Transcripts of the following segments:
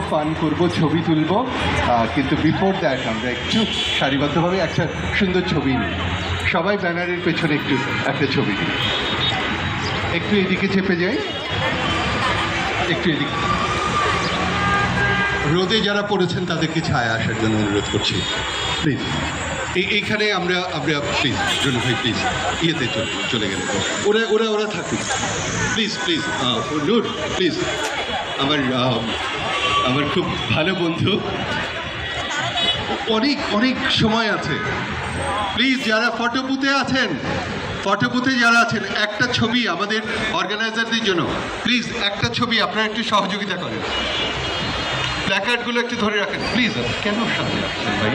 Fun করব, ছবি তুলব, কিন্তু বিফোর দ্যাট আমরা একটু সারিবদ্ধভাবে একটা সুন্দর ছবি নিই। সবাই ব্যানারের পেছনে একটু একটা ছবি নিই। একটু এদিকে চেপে যাই, একটু এদিকে। রোদে যারা পড়েছেন তাদেরকে ছায়া আসার জন্য অনুরোধ করছি, প্লিজ। এইখানে আমরা প্লিজ জন্য ভাই প্লিজ ইয়েতে চলে গেলে ওরা ওরা ওরা থাকুক প্লিজ প্লিজ। নূর প্লিজ, আমার খুব ভালো বন্ধু, অনেক সময় আছে। প্লিজ যারা ফটো বুথে যারা আছেন একটা ছবি আমাদের অর্গানাইজারদের জন্য, প্লিজ একটা ছবি আপনারা একটু সহযোগিতা করেন। প্ল্যাকার্ডগুলো একটু ধরে রাখেন প্লিজ। কেন সামনে আসছেন ভাই,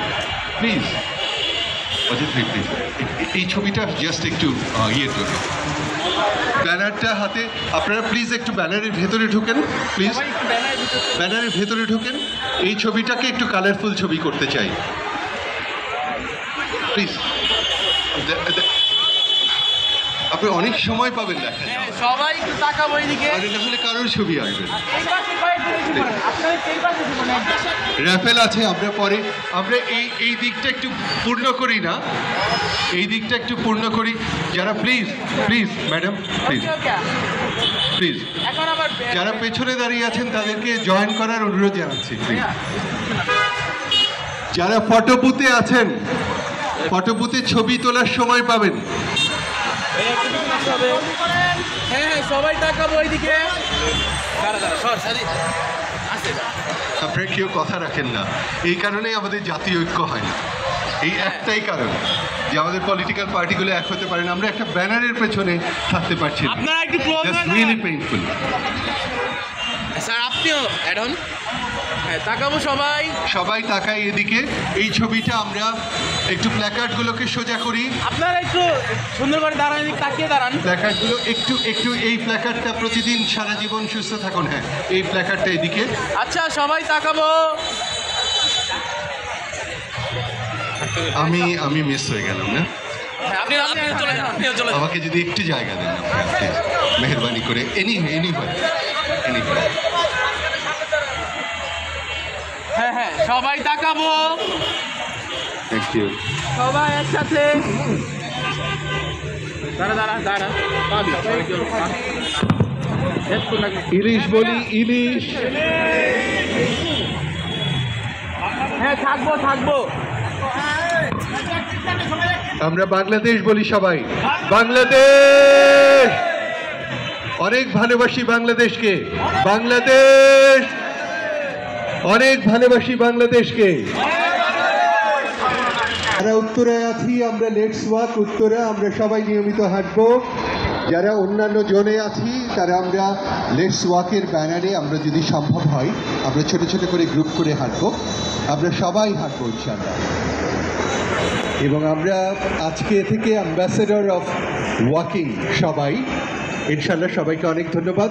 প্লিজ অজিত ভাই প্লিজ এই ছবিটা জাস্ট একটু ইয়ের জন্য। ব্যানারটা হাতে আপনারা প্লিজ একটু ব্যানারের ভেতরে ঢুকেন, প্লিজ ব্যানারের ভেতরে ঢুকেন। এই ছবিটাকে একটু কালারফুল ছবি করতে চাই প্লিজ। আপনি অনেক সময় পাবেন দেখেন, সবাই একটু তাকাবো এইদিকে। আরে নাহলে কারোর ছবি আসবে। র্যাফেল আছে, আমরা এই দিকটা একটু পূর্ণ করি না, এই দিকটা একটু পূর্ণ করি। যারা প্লিজ ম্যাডাম প্লিজ যারা পেছনে দাঁড়িয়ে আছেন তাদেরকে জয়েন করার অনুরোধ জানাচ্ছি। যারা ফটো বুথে আছেন, ফটো বুথে ছবি তোলার সময় পাবেন। হ্যাঁ সবাই তাকাবো এইদিকে। আপনারা কেউ কথা রাখেন না, এই কারণেই আমাদের জাতীয় ঐক্য হয় না। এই একটাই কারণ যে আমাদের পলিটিক্যাল পার্টিগুলো এক হতে পারে না, আমরা একটা ব্যানারের পেছনে থাকতে পারছি না। আপনারা একটু ক্লোজ হন, রিয়েলি পেইনফুল। স্যার আপনিও অ্যাড হন। হ্যাঁ তাকাবো সবাই তাকাই এদিকে। এই ছবিটা আমরা একটু প্ল্যাকার্ডগুলোকে সোজা করি। আপনারা একটু সুন্দর করে দাঁড়ান, তাকিয়ে দাঁড়ান। প্ল্যাকার্ডগুলো একটু এই প্ল্যাকার্ডটা প্রতিদিন সারা জীবন সুস্থ থাকুন। হ্যাঁ এই প্ল্যাকার্ডটা এদিকে। আচ্ছা সবাই তাকাবো। আমি মিস হয়ে গেলাম না, আমাকে যদি একটু জায়গা দেন মেহরবানি করে। এনি হ্যাঁ সবাই তাকাবো। Thank you. সবাই একসাথে দাঁড়া। ইলিশ বলি, ইলিশ। হ্যাঁ থাকবো। আমরা বাংলাদেশ বলি সবাই, বাংলাদেশ। অনেক ভালোবাসি বাংলাদেশকে, বাংলাদেশ অনেক ভালোবাসি বাংলাদেশকে। যারা উত্তরায় আছি আমরা লেটস ওয়াক উত্তরা, আমরা সবাই নিয়মিত হাঁটবো। যারা অন্যান্য জোনে আছি তারা আমরা লেটস ওয়াকের ব্যানারে আমরা যদি সম্ভব হয় আমরা ছোট ছোট করে গ্রুপ করে হাঁটবো। আমরা সবাই হাঁটবো ইনশাআল্লাহ। এবং আমরা আজকে থেকে অ্যাম্বাসেডর অফ ওয়াকিং সবাই ইনশাআল্লাহ। সবাইকে অনেক ধন্যবাদ।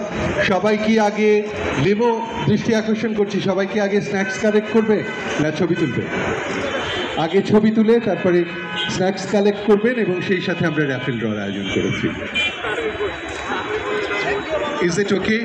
সবাই কি আগে লিমো দৃষ্টি আকর্ষণ করছি, সবাই কি আগে স্ন্যাক্স কালেক্ট করবে না ছবি তুলবে? আগে ছবি তুলে তারপরে স্ন্যাক্স কালেক্ট করবেন এবং সেই সাথে আমরা র্যাফেল ড্রর আয়োজন করেছি। Is it okay?